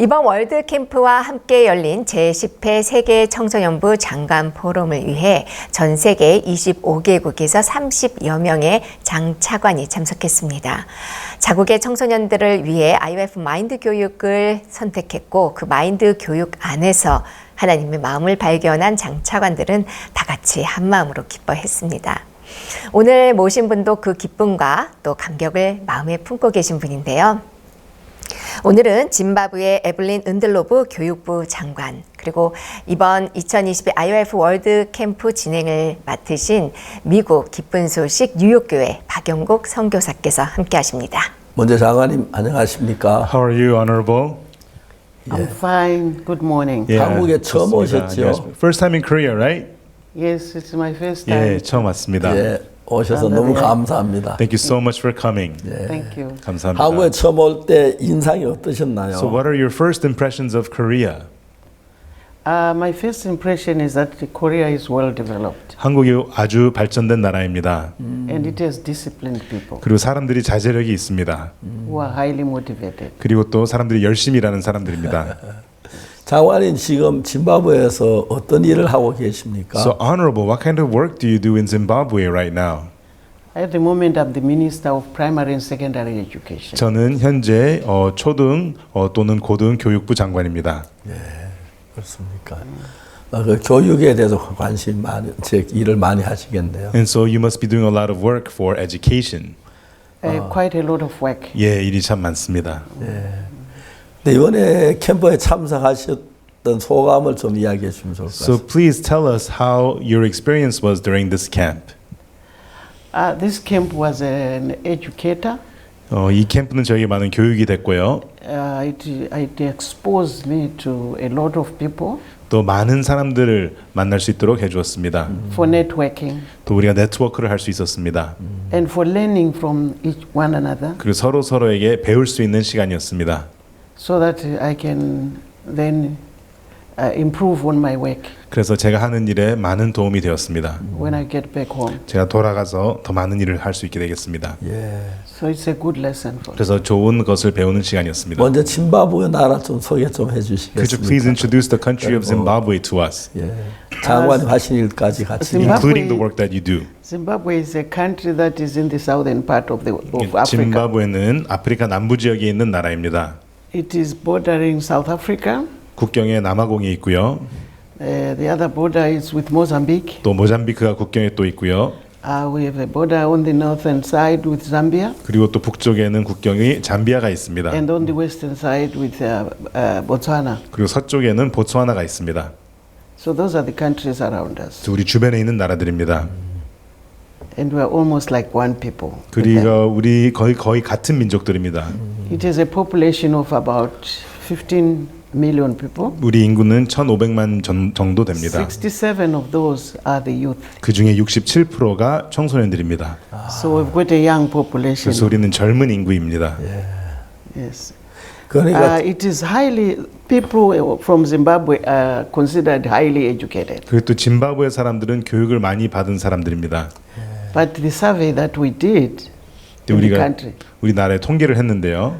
이번 월드 캠프와 함께 열린 제10회 세계 청소년부 장관 포럼을 위해 전 세계 25개국에서 30여 명의 장차관이 참석했습니다. 자국의 청소년들을 위해 IOF 마인드 교육을 선택했고 그 마인드 교육 안에서 하나님의 마음을 발견한 장차관들은 다 같이 한마음으로 기뻐했습니다. 오늘 모신 분도 그 기쁨과 또 감격을 마음에 품고 계신 분인데요. 오늘은 짐바브웨 에블린 은들로브 교육부 장관, 그리고 이번 2022 IOF 월드 캠프 진행을 맡으신 미국 기쁜 소식 뉴욕교회 박영국 선교사께서 함께 하십니다. 먼저 장관님 안녕하십니까? How are you, Honorable? I'm fine. Good morning. 한국에 처음 좋습니다. 오셨죠? 안녕하십니까. First time in Korea, right? Yes, it's my first time. 예, 처음 왔습니다. 예, 오셔서 너무 감사합니다. Thank you so much for coming. Thank you. 감사합니다. 한국에 처음 올 때 인상이 어떠셨나요? So what are your first impressions of Korea? My first impression is that Korea is well developed 한국이 아주 발전된 나라입니다. and it has disciplined people 그리고 사람들이 자제력이 있습니다. who are highly motivated. 그리고 또 사람들이 열심히 일하는 사람들입니다. 장관님 지금 짐바브웨에서 어떤 일을 하고 계십니까? So Honorable, what kind of work do you do in Zimbabwe right now? At the moment, I'm the Minister of Primary and Secondary Education. 저는 현재 초등 또는 고등 교육부 장관입니다. 그렇습니까? 그 교육에 대해서 관심 많이, 제 일을 많이 하시겠네요. And so you must be doing a lot of work for education. Quite a lot of work. 예, 일이 참 많습니다. 네, 이번에 캠프에 참석하셨던 소감을 좀 이야기해 주면 좋을 것 So 같습니다. please tell us how your experience was during this camp. This camp was an educator. 이 캠프는 저에게 많은 교육이 됐고요. It exposed me to a lot of people 또 많은 사람들을 만날 수 있도록 해주었습니다. for networking 또 우리가 네트워크를 할 수 있었습니다. and for learning from each one another, 그리고 서로에게 배울 수 있는 시간이었습니다. so that I can then improve on my work 그래서 제가 하는 일에 많은 도움이 되었습니다. when I get back home. 제가 돌아가서 더 많은 일을 할 수 있게 되겠습니다. 예. So it's a good lesson for me. 그래서 좋은 것을 배우는 시간이었습니다. 먼저 짐바브웨 나라 좀 소개 좀 Could you 해주시겠습니까? please introduce the country of Zimbabwe to us, 예. 장관님 하신 일까지 같이. Zimbabwe- including the work that you do? Zimbabwe is a country that is in the southern part of Africa. 짐바브웨는 아프리카 남부 지역에 있는 나라입니다. It is bordering South Africa. 국경에 남아공이 있고요. The other border is with Mozambique. 또 모잠비크가 국경에 또 있고요. We have a border on the northern side with Zambia, 그리고 또 북쪽에는 국경이 잠비아가 있습니다. and on the western side with Botswana. 그리고 서쪽에는 보츠와나가 있습니다. So those are the countries around us, 그래서 우리 주변에 있는 나라들입니다. and we are almost like one people. with them. 그리고 우리 거의 같은 민족들입니다. It has a population of about 15 million people. 우리 인구는 1,500만 정도 됩니다. 67 of those are the youth. 그 중에 67%가 청소년들입니다. So we've got a young population. 그래서 우리는 젊은 인구입니다. Yes. 그러니까 It is highly, people from Zimbabwe are considered highly educated. 그리고 또 짐바브웨 사람들은 교육을 많이 받은 사람들입니다. But the survey that we did 근데 in the 우리가 country 우리나라에 통계를 했는데요.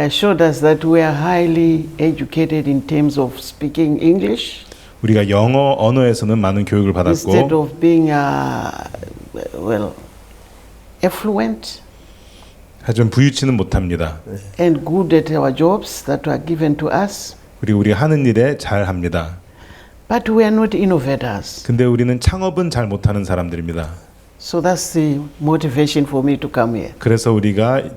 showed us that we are highly educated in terms of speaking English 우리가 영어 언어에서는 많은 교육을 instead 받았고 of being well affluent 하지만 부유치는 못합니다. and good at our jobs that were given to us. 그리고 우리가 하는 일에 잘합니다. But we are not innovators. 근데 우리는 창업은 잘 못하는 사람들입니다. So that's the motivation for me to come here, 그래서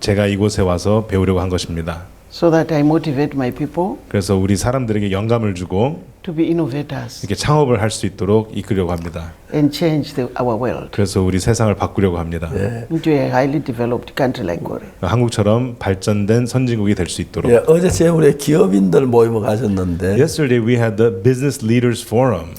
제가 이곳에 와서 배우려고 한 것입니다. so that I motivate my people 그래서 우리 사람들에게 영감을 주고 to be innovators 이렇게 창업을 할 수 있도록 이끌려고 합니다. and change our world 그래서 우리 세상을 바꾸려고 합니다. into a highly developed country like Korea. 한국처럼 발전된 선진국이 될 수 있도록. 예, 어제 제우리 기업인들 모임을 가졌는데 Yesterday we had the Business Leaders Forum.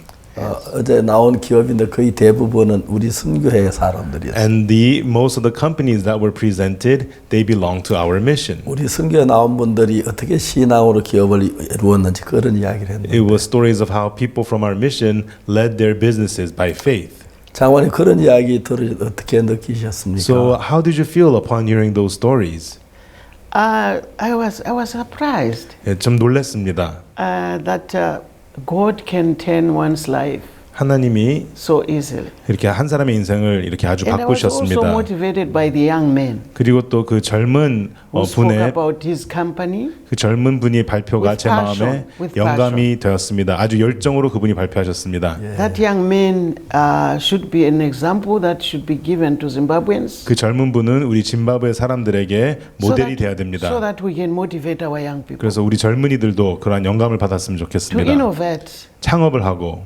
어제 나온 기업인들 거의 대부분은 우리 선교회 사람들이었어요. And most of the companies that were presented, they belong to our mission. 우리 선교에 나온 분들이 어떻게 신앙으로 기업을 이루었는지 그런 이야기를 했는데 It was stories of how people from our mission led their businesses by faith. 장관님 그런 이야기 들으 어떻게 느끼셨습니까? So how did you feel upon hearing those stories? I was surprised 예, 좀 놀랐습니다. that God can turn one's life 하나님이 so easily. 이렇게 한 사람의 인생을 이렇게 아주 And I was also 바꾸셨습니다. motivated by the young man 그리고 또 그 젊은 who spoke 분의 about his company. 그 젊은 분이 발표가 With 제 passion, 마음에 with 영감이 되었습니다. 아주 열정으로 그분이 발표하셨습니다. That young man should be an example that should be given to Zimbabweans. 그 젊은 분은 우리 짐바브웨 사람들에게 모델이 돼야 so 됩니다. that we can motivate our young people 그래서 우리 젊은이들도 그러한 영감을 받았으면 to 좋겠습니다. innovate, 창업을 하고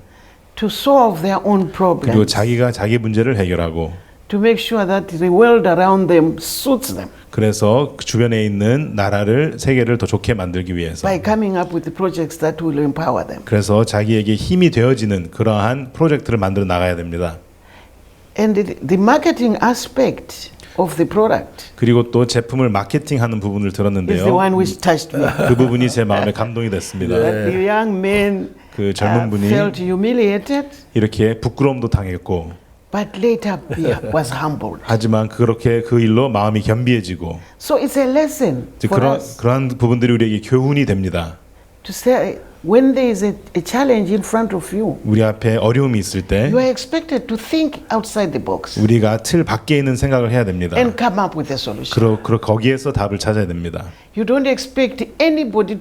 to solve their own 그리고 problems, 자기가 자기 문제를 해결하고 to make sure that the world around them suits them 그래서 그 주변에 있는 나라를 세계를 더 좋게 만들기 위해서 by coming up with the projects that will empower them. 그래서 자기에게 힘이 되어지는 그러한 프로젝트를 만들어 나가야 됩니다. And the marketing aspect of the product 그리고 또 제품을 마케팅하는 부분을 is the 들었는데요. one which touched me. 그 부분이 제 마음에 감동이 됐습니다. That the young man 그 젊은 분이 felt humiliated, 이렇게 부끄러움도 당했고 but later he was humbled. 하지만 그렇게 그 일로 마음이 겸비해지고 So it's a lesson 이제 for us 그러한 부분들이 우리에게 교훈이 됩니다. to say when there is a challenge in front of you, 우리 앞에 어려움이 있을 때 you are expected to think outside the box 우리가 틀 밖에 있는 생각을 해야 됩니다. and come up with a solution. 거기에서 답을 찾아야 됩니다. You don't expect anybody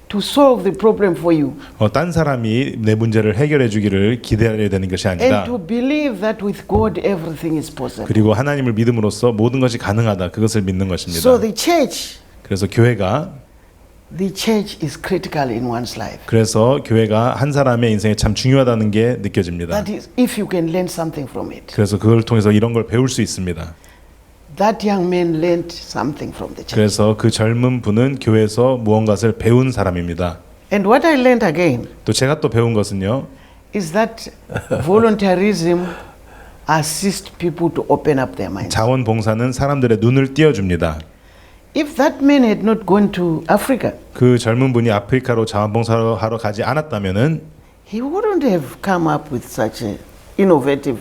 to solve the problem for you 딴 사람이 내 문제를 해결해 주기를 기대해야 되는 것이 아니라 and to believe that with God everything is possible. 그리고 하나님을 믿음으로써 모든 것이 가능하다. 그것을 믿는 것입니다. So the church is critical in one's life. 그래서 교회가 한 사람의 인생에 참 중요하다는 게 느껴집니다. That is, if you can learn something from it. 그래서 그걸 통해서 이런 걸 배울 수 있습니다. That young man learned something from the church. 그래서 그 젊은 분은 교회에서 무언가를 배운 사람입니다. And what I learned again 또 제가 또 배운 것은요. is that volunteerism assists people to open up their minds. 자원봉사는 사람들의 눈을 띄워줍니다. If that man had not gone to Africa, 그 젊은 분이 아프리카로 자원봉사하러 가지 않았다면은 he wouldn't have come up with such a innovative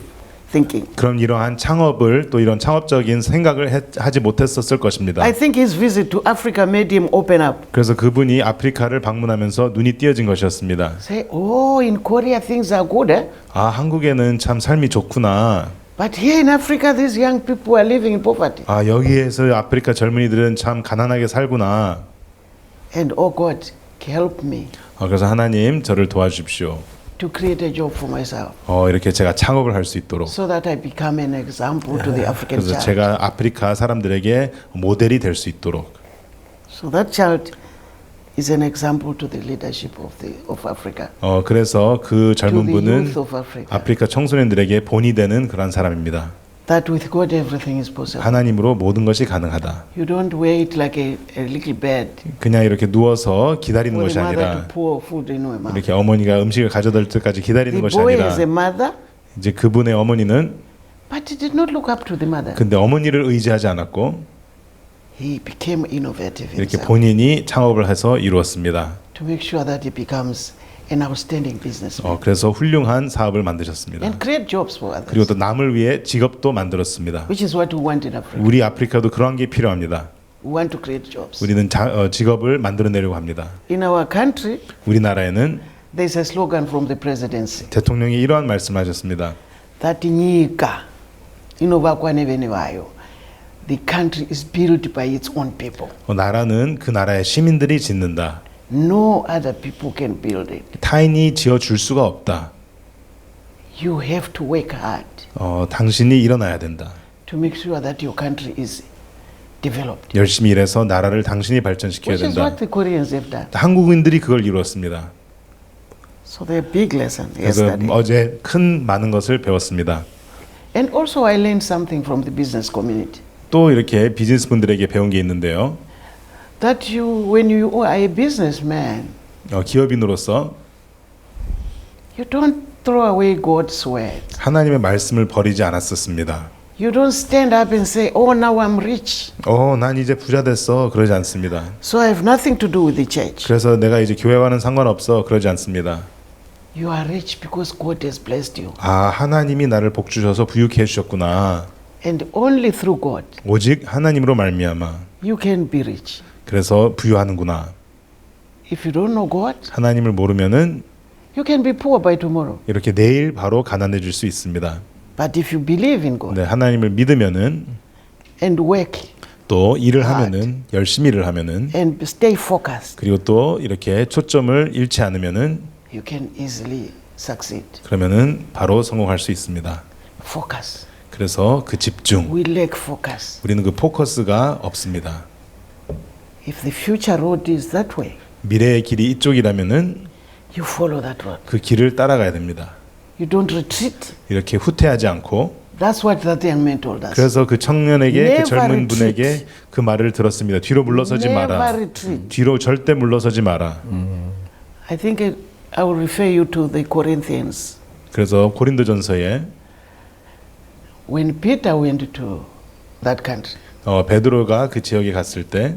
thinking. 그럼 이러한 창업을 또 이런 창업적인 생각을 하지 못했었을 것입니다. I think his visit to Africa made him open up. 그래서 그분이 아프리카를 방문하면서 눈이 띄어진 것이었습니다. Say, oh, in Korea things are good, eh? 아, 한국에는 참 삶이 좋구나. But here in Africa, these young people are living in poverty. 아, 여기에서 아프리카 젊은이들은 참 가난하게 살구나. And oh God, help me 그래서 하나님 저를 도와주십시오. to create a job for myself 이렇게 제가 창업을 할 수 있도록. so that I become an example to the African 그래서 child. 제가 아프리카 사람들에게 모델이 될 수 있도록. So that child is an example to the leadership of Africa. 그래서 그 To 젊은 the 분은 youth of Africa. 아프리카 청소년들에게 본이 되는 그런 사람입니다. That with God everything is possible. 하나님으로 모든 것이 가능하다. You don't wait like a little bed 그냥 이렇게 누워서 기다리는 for 것이 the mother 아니라 to pour food into a mouth. 이렇게 어머니가 음식을 가져다 줄 때까지 기다리는 The 것이 boy 아니라 has a mother, 이제 그분의 어머니는 but he did not look up to the mother. 근데 어머니를 의지하지 않았고 He became innovative 이렇게 himself 본인이 창업을 해서 이루었습니다. to make sure that he becomes an outstanding businessman 그래서 훌륭한 사업을 만드셨습니다. and create jobs for others, 그리고 또 남을 위해 직업도 만들었습니다. which is what we want in Africa. 우리 아프리카도 그러한 게 필요합니다. We want to create jobs. 우리는 직업을 만들어내려고 합니다. In our country, 우리나라에는 there's a slogan from the presidency 대통령이 이러한 말씀을 하셨습니다. that nyika inovakwanevenevayo. The country is built by its own people. 나라는 그 나라의 시민들이 짓는다. No other people can build it. 타인이 지어줄 수가 없다. You have to work hard 당신이 일어나야 된다. to make sure that your country is developed. 열심히 일해서 나라를 당신이 발전시켜야 Which is 된다. what the Koreans have done. 한국인들이 그걸 이루었습니다. So they're a big lesson 그래서 yesterday. 어제 큰 많은 것을 배웠습니다. And also I learned something from the business community. 또 이렇게 비즈니스 분들에게 배운 게 있는데요. That when you are a businessman, 기업인으로서 you don't throw away God's word. 하나님의 말씀을 버리지 않았었습니다. You don't stand up and say, oh, now I'm rich, 난 이제 부자 됐어. 그러지 않습니다. so I have nothing to do with the church. 그래서 내가 이제 교회와는 상관없어. 그러지 않습니다. You are rich because God has blessed you. 하나님이 나를 복 주셔서 부유케 해주셨구나. And only through God 오직 하나님으로 말미암아 you can be rich. 그래서 부유하는구나. If you don't know God, 하나님을 모르면은 you can be poor by tomorrow. 이렇게 내일 바로 가난해질 수 있습니다. But if you believe in God 네, 하나님을 믿으면은 and work 또 일을 hard. 하면은 열심히 일을 하면은 and stay focused, 그리고 또 이렇게 초점을 잃지 않으면은 you can easily succeed. 그러면은 바로 성공할 수 있습니다. Focus. 그래서 그 집중, We lack focus. 우리는 그 포커스가 없습니다. If the future road is that way, 미래의 길이 이쪽이라면은 you follow that road. 그 길을 따라가야 됩니다. You don't retreat. 이렇게 후퇴하지 않고. That's what that young man told us. 그래서 그 청년에게 그 Never 젊은 분에게 retreat. 그 말을 들었습니다. 뒤로 물러서지 Never 마라. retreat. 뒤로 절대 물러서지 마라. I think I will refer you to the Corinthians. 그래서 고린도전서에 When Peter went to that country, 베드로가 그 지역에 갔을 때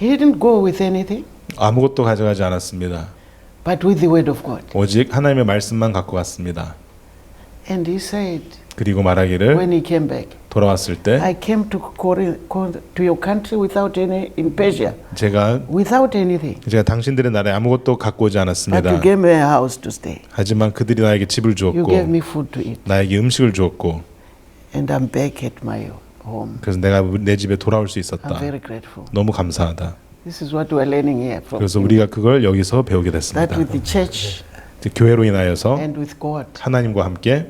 he didn't go with anything, 아무것도 가져가지 않았습니다. but with the word of God. 오직 하나님의 말씀만 갖고 갔습니다. And he said, 그리고 말하기를 when he came back, 돌아왔을 때 I came to to your country without any, in Persia, 제가 without anything. 당신들의 나라에 아무것도 갖고 오지 But 않았습니다. you gave me a house to stay. 하지만 그들이 나에게 집을 You gave 주었고 me food to eat. 나에게 음식을 주었고 And I'm back at my home. 그래서 내가 내 집에 돌아올 수 I'm 있었다. very grateful. 너무 감사하다. This is what we're learning here from 그래서 him. 우리가 그걸 여기서 배우게 That 됐습니다. with the church 교회로 인하여서 and with God, 하나님과 함께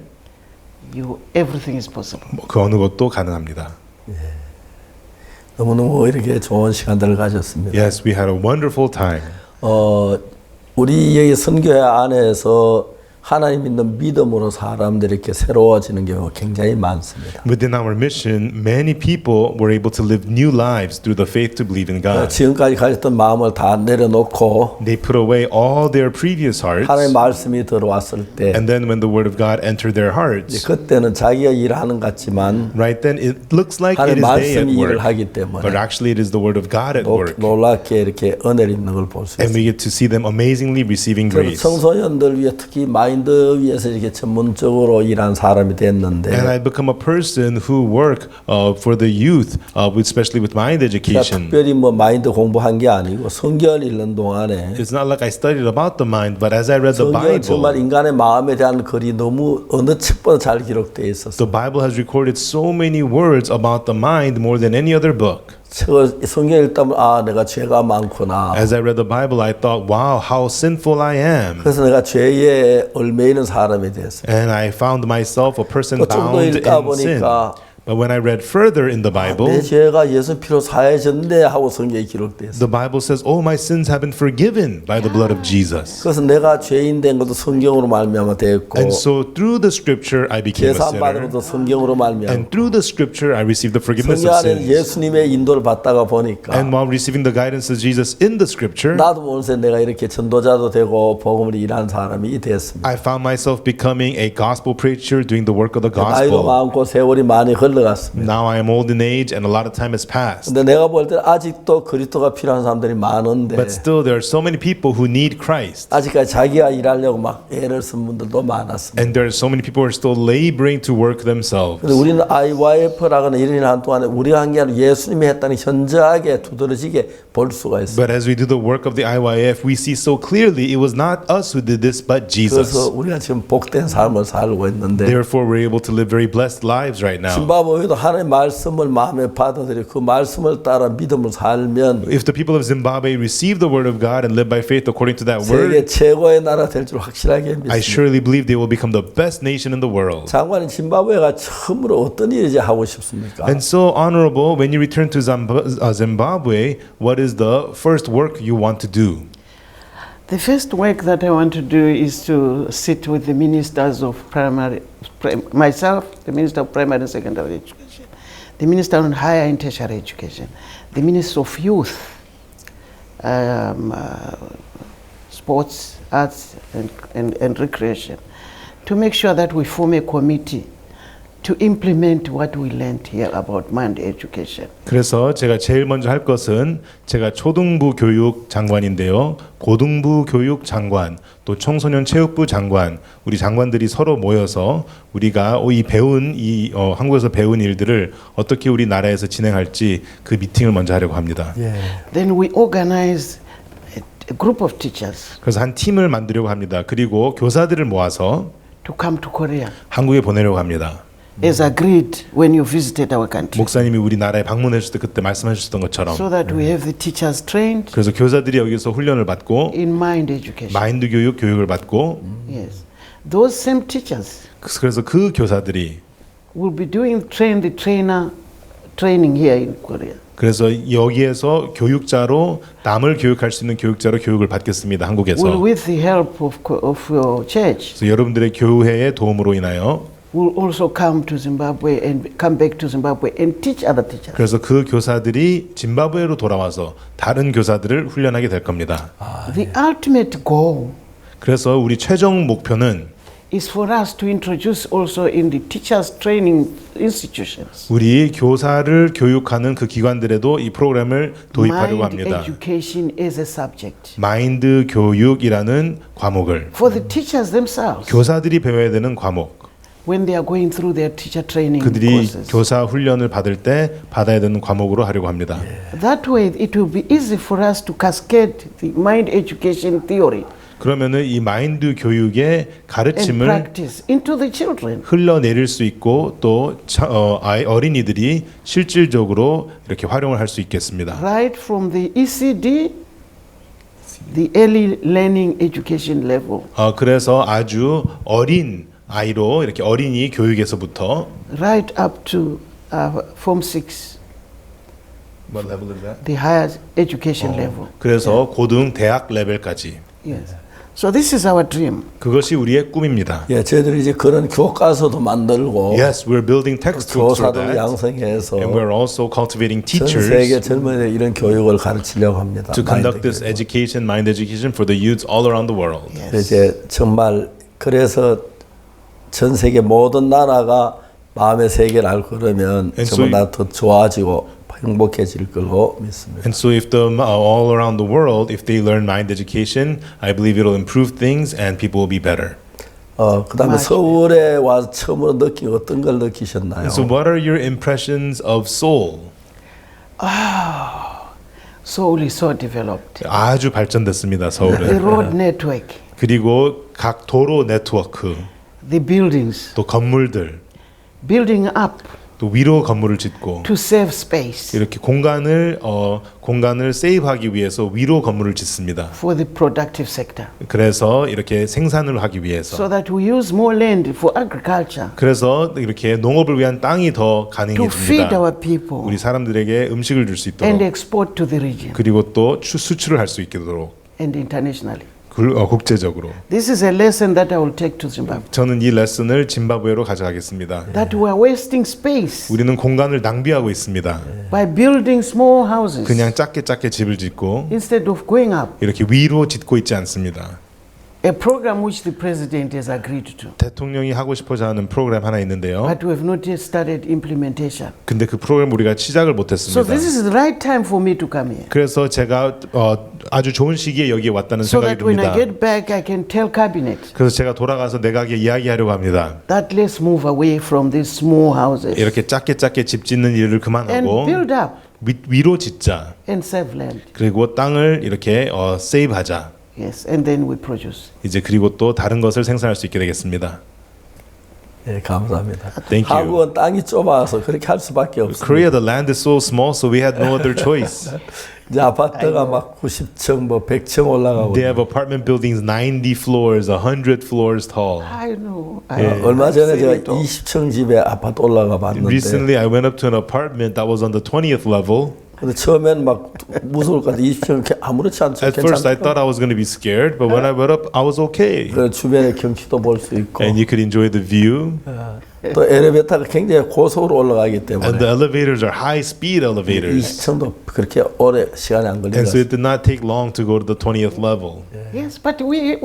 everything is possible. 그 어느 것도 가능합니다. 너무너무 이렇게 좋은 시간들을 가졌습니다. Yes, we had a wonderful time. 우리 여기 선교회 안에서 하나님 믿는 믿음으로 사람들이 이렇게 새로워지는 경우가 굉장히 많습니다. Within our mission, many people were able to live new lives through the faith to believe in God. 지금까지 가졌던 마음을 다 내려놓고 They put away all their previous hearts, 하나님 말씀이 들어왔을 때 and then when the word of God entered their hearts, 그때는 자기가 일하는 것 같지만 right then it looks like it 하나님 is they at 말씀이 일을 work, 하기 때문에 but actually it is the word of God at work. 놀랍게 이렇게 은혜를 입는 걸 볼 수 And 있습니다. we get to see them amazingly receiving 그래서 grace. 청소년들 위해 특히 마인드 위해서 이렇게 전문적으로 일한 사람이 됐는데 And I become a person who work for the youth, especially with mind 제가 education. 특별히 뭐 마인드 공부한 게 아니고 성경을 읽는 동안에 It's not like I studied about the mind, but as I read the 성경은 정말 Bible, 인간의 마음에 대한 글이 너무 어느 책보다 잘 기록되어 있었어요. the Bible has recorded so many words about the mind more than any other book. 책을 성경 읽다 보면 아 내가 죄가 많구나. As I read the Bible, I thought, wow, how sinful I am. 그래서 내가 죄에 얽매이는 사람이 됐어요. And I found myself a person 또 좀 더 bound 읽다 in sin. 보니까 But when I read further in the 내 Bible, 죄가 예수 피로 사해졌네 하고 성경에 기록되어 있어요. the Bible says, oh, my sins have been forgiven by the blood of Jesus. 그래서 내가 죄인 된 것도 성경으로 말미암아 됐고 And so through the scripture, I became a 계산 받은 sinner. 것도 성경으로 말미암아. And through the scripture, I received the forgiveness 성경 of 안에 sins. 예수님의 인도를 받다가 보니까 And while receiving the guidance of Jesus in the scripture, 나도 모르게 내가 이렇게 전도자도 되고 복음을 일하는 사람이 됐습니다. I found myself becoming a gospel preacher doing the work of the 나이도 gospel. 많고 세월이 많이 흘러갔습니다. Now I am old in age and a lot of time has passed. 근데 내가 볼 때는 아직도 그리스도가 필요한 사람들이 많은데 But still, there are so many people who need Christ. 아직까지 자기가 일하려고 막 애를 쓴 분들도 많았습니다. And there are so many people who are still laboring to work themselves. 근데 우리는 IYF라는 이런 일 한 동안에 우리가 한 게 아니라 예수님이 했다는 현저하게 두드러지게 볼 수가 있어요. But as we do the work of the IYF, we see so clearly it was not us who did this, but 그래서 Jesus. 우리가 지금 복된 삶을 살고 있는데 Therefore, we're able to live very blessed lives right now. 짐바브웨도 하나님의 말씀을 마음에 받아들여 그 말씀을 따라 믿음을 살면 If the people of Zimbabwe receive the word of God and live by faith according to that 세계 word, 최고의 나라 될 줄 확실하게 I 믿습니다. surely believe they will become the best nation in the world. 장관님 짐바브웨가 처음으로 어떤 일을 이제 하고 싶습니까? And so, honorable, when you return to Zimbabwe, what is the first work you want to do? The first work that I want to do is to sit with the ministers of myself, the Minister of Primary and Secondary Education, the Minister on Higher and Tertiary Education, the Minister of Youth, Sports, Arts and Recreation, to make sure that we form a committee to implement what we learned here about mind education. 그래서 제가 제일 먼저 할 것은 제가 초등부 교육 장관인데요. 고등부 교육 장관, 또 청소년 체육부 장관, 우리 장관들이 서로 모여서 우리가 한국에서 배운 일들을 어떻게 우리나라에서 진행할지 그 미팅을 먼저 하려고 합니다. Then we organize a group of teachers 그래서 한 팀을 만들려고 합니다. 그리고 교사들을 모아서 to come to Korea, 한국에 보내려고 합니다. as agreed when you visited our country, 목사님이 우리나라에 방문해 주실 때 그때 말씀하셨던 것처럼 so that we have the teachers trained 그래서 교사들이 여기서 훈련을 받고 in mind education. 마인드 교육을 받고 Yes, those same teachers 그래서 그 교사들이 will be doing training here in Korea. 그래서 여기에서 교육자로 남을 교육할 수 있는 교육자로 교육을 받겠습니다. Will, 한국에서. with the help of your church, 그래서 여러분들의 교회의 도움으로 인하여 will also come to Zimbabwe and come back to Zimbabwe and teach other teachers. 그래서 그 교사들이 짐바브웨로 돌아와서 다른 교사들을 훈련하게 될 겁니다. The ultimate goal 그래서 우리 최종 목표는 is for us to introduce also in the teachers training institutions 우리 교사를 교육하는 그 기관들에도 이 프로그램을 도입하려고 mind 합니다. education as a subject 마인드 교육이라는 과목을 for the teachers themselves 교사들이 배워야 되는 과목. when they are going through their teacher training 그들이 courses. 교사 훈련을 받을 때 받아야 되는 과목으로 하려고 합니다. That way it will be easy for us to cascade the mind education theory 그러면은 이 마인드 교육의 and 가르침을 practice into the children. 흘러내릴 수 있고 또 어린이들이 실질적으로 이렇게 활용을 할 수 있겠습니다. Right from the ECD, the early learning education level, 그래서 아주 어린 아이로 이렇게 어린이 교육에서부터 right up to Form 6, What level is that? the higher education level. 그래서 고등 대학 레벨까지 Yes. So this is our dream. 그것이 우리의 꿈입니다. 예, 저희들이 이제 그런 교과서도 만들고 Yes, we're building textbooks for 교사들 that, 양성해서 and we're also cultivating 전 teachers 세계 젊은이들 이런 교육을 가르치려고 합니다. to conduct 마인드 this 교육. education, mind education for the youths all around the world. 이제 정말 그래서 전 세계 모든 나라가 마음의 세계를 알고 그러면 And so 정말 나 더 좋아지고 행복해질 걸로 믿습니다. And so if all around the world, if they learn mind education, I believe it'll improve things and people will be better. 그다음에 맞아요. 서울에 와서 처음으로 느낀 어떤 걸 느끼셨나요? And so what are your impressions of Seoul? Seoul is so developed. 아주 발전됐습니다, The 서울은. road network, 그리고 각 도로 네트워크, the buildings, 또 건물들, building up 또 위로 건물을 짓고 to save space 이렇게 공간을 세이브하기 위해서 위로 건물을 짓습니다. for the productive sector, 그래서 이렇게 생산을 하기 위해서. so that we use more land for agriculture 그래서 이렇게 농업을 위한 땅이 더 to feed 가능해집니다. our people 우리 사람들에게 음식을 줄 수 and 있도록 export to the region 그리고 또 수출을 할 수 있도록 and internationally. 국제적으로. This is a lesson that I will take to Zimbabwe. 저는 이 레슨을 짐바브웨로 가져가겠습니다. That we are wasting space 우리는 공간을 낭비하고 있습니다. by building small houses 그냥 작게 집을 짓고 instead of going up. 이렇게 위로 짓고 있지 않습니다. A program which the president has agreed to, 대통령이 하고 싶어서 하는 프로그램 하나 있는데요. but we have not yet started implementation. 근데 그 프로그램 우리가 시작을 So 못했습니다. this is the right time for me to come here, 그래서 제가 아주 좋은 시기에 여기에 왔다는 so 생각이 that when I 듭니다. get back, I can tell cabinet 그래서 제가 돌아가서 내각에 이야기하려고 합니다. that let's move away from these small houses 이렇게 작게 집 짓는 일을 and 그만하고 build up 위로 짓자. and save land. 그리고 땅을 이렇게 세이브하자. Yes, and then we produce. 이제 그리고 또 다른 것을 생산할 수 있게 되겠습니다. 예, 감사합니다. Thank you. 한국은 땅이 좁아서 그렇게 할 수밖에 없습니다. Korea, the land is so small, so we had no other choice. 이제 아파트가 막 90층, 뭐 100층 올라가고 They have apartment buildings 90 floors, 100 floors tall. I know. 얼마 전에 I've seen 제가 it all. 20층 집에 아파트 올라가 봤는데 Recently, I went up to an apartment that was on the 20th level. 근데 처음엔 막 무서울 것 같아. 20층 아무렇지 않죠. At first, I thought I was going to be scared, but when I went up, I was okay. 그 주변의 경치도 볼 수 있고 And you could enjoy the view. 또 엘리베이터가 굉장히 고속으로 올라가기 And 때문에 the elevators are high-speed elevators. 20층도 그렇게 오래 시간이 안 걸린 And 것 so 같아요. it did not take long to go to the 20th level. Yes, but we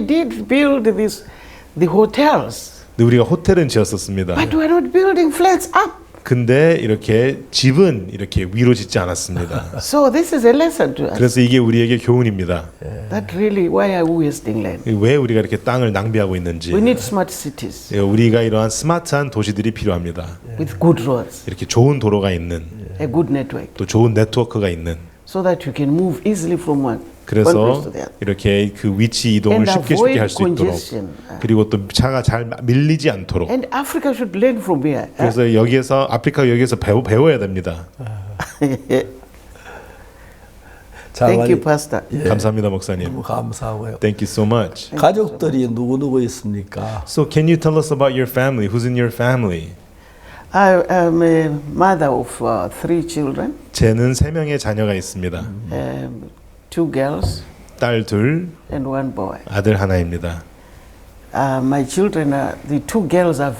did build the hotels. 근데 우리가 호텔은 지었었습니다. but we're not building flats up. 근데 이렇게 집은 이렇게 위로 짓지 않았습니다. So this is a lesson to us. 그래서 이게 우리에게 교훈입니다. That really, why are we wasting land? 왜 우리가 이렇게 땅을 낭비하고 있는지. We need smart cities 예, 우리가 이러한 스마트한 도시들이 필요합니다. with good roads, 이렇게 좋은 도로가 있는, a good network, 또 좋은 네트워크가 있는. so that you can move easily from one place 그래서 to the other. 이렇게 그 위치 이동을 And 쉽게 avoid 할 수 있도록. congestion. 그리고 또 차가 잘 밀리지 않도록. And Africa should learn from here. 그래서 여기에서 아프리카 여기에서 배워야 됩니다. Thank you, Pastor. 감사합니다, 목사님. 너무 감사하고요. Thank you so much. 가족들이 누구 있습니까? So can you tell us about your family? Who's in your family? I am a mother of 3 children, 쟤는 3명의 자녀가 있습니다. 2 girls 딸 둘, and 1 boy. 아들 하나입니다. My children the 2 girls are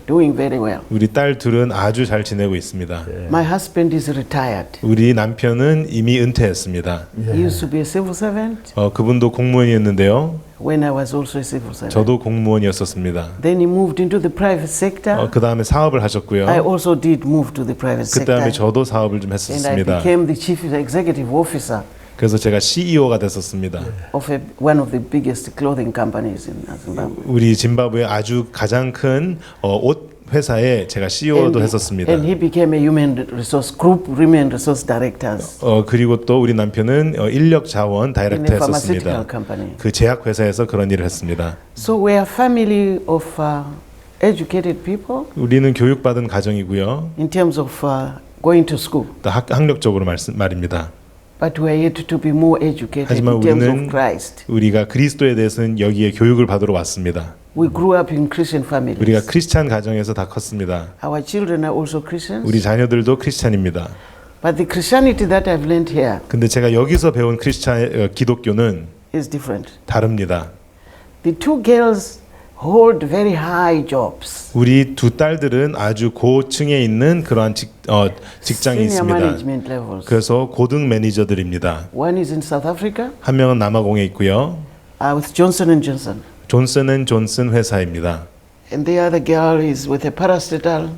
doing very well. 우리 딸 둘은 아주 잘 지내고 있습니다. My husband is retired. 우리 남편은 이미 은퇴했습니다. He used to be a civil servant 그분도 공무원이었는데요. when I was also a civil servant. 저도 공무원이었었습니다. Then he moved into the private sector. 그 다음에 사업을 I 하셨고요. also did move to the private 그 다음에 sector. 저도 사업을 좀 And I 했었습니다. became the chief executive officer 그래서 제가 CEO가 됐었습니다. of one of the biggest clothing companies in Zimbabwe. 우리 짐바브웨 아주 가장 큰 옷 회사에 제가 CEO도 했었습니다. And he became a group human resource directors 그리고 또 우리 남편은 인력 자원 in 다이렉터 a pharmaceutical 했었습니다. company. 그 제약 회사에서 그런 일을 했습니다. So we are a family of educated people 우리는 교육받은 가정이고요. in terms of going to school. 또 학력적으로 말입니다. But we are yet to be more educated 하지만 in terms 우리는 of Christ. 우리가 그리스도에 대해서는 여기에 교육을 받으러 왔습니다. We grew up in Christian families. 우리가 크리스찬 가정에서 다 컸습니다. Our children are also Christians. 우리 자녀들도 크리스찬입니다. But the Christianity that I've learned here 근데 제가 여기서 배운 기독교는 is different. 다릅니다. The 2 girls hold very high jobs. 우리 두 딸들은 아주 고층에 있는 그러한 직장이 Senior 있습니다. management levels. 그래서 고등 매니저들입니다. One is in South Africa 한 명은 남아공에 있고요. with Johnson & Johnson. 존슨 회사입니다. And the other girl is with a parastatal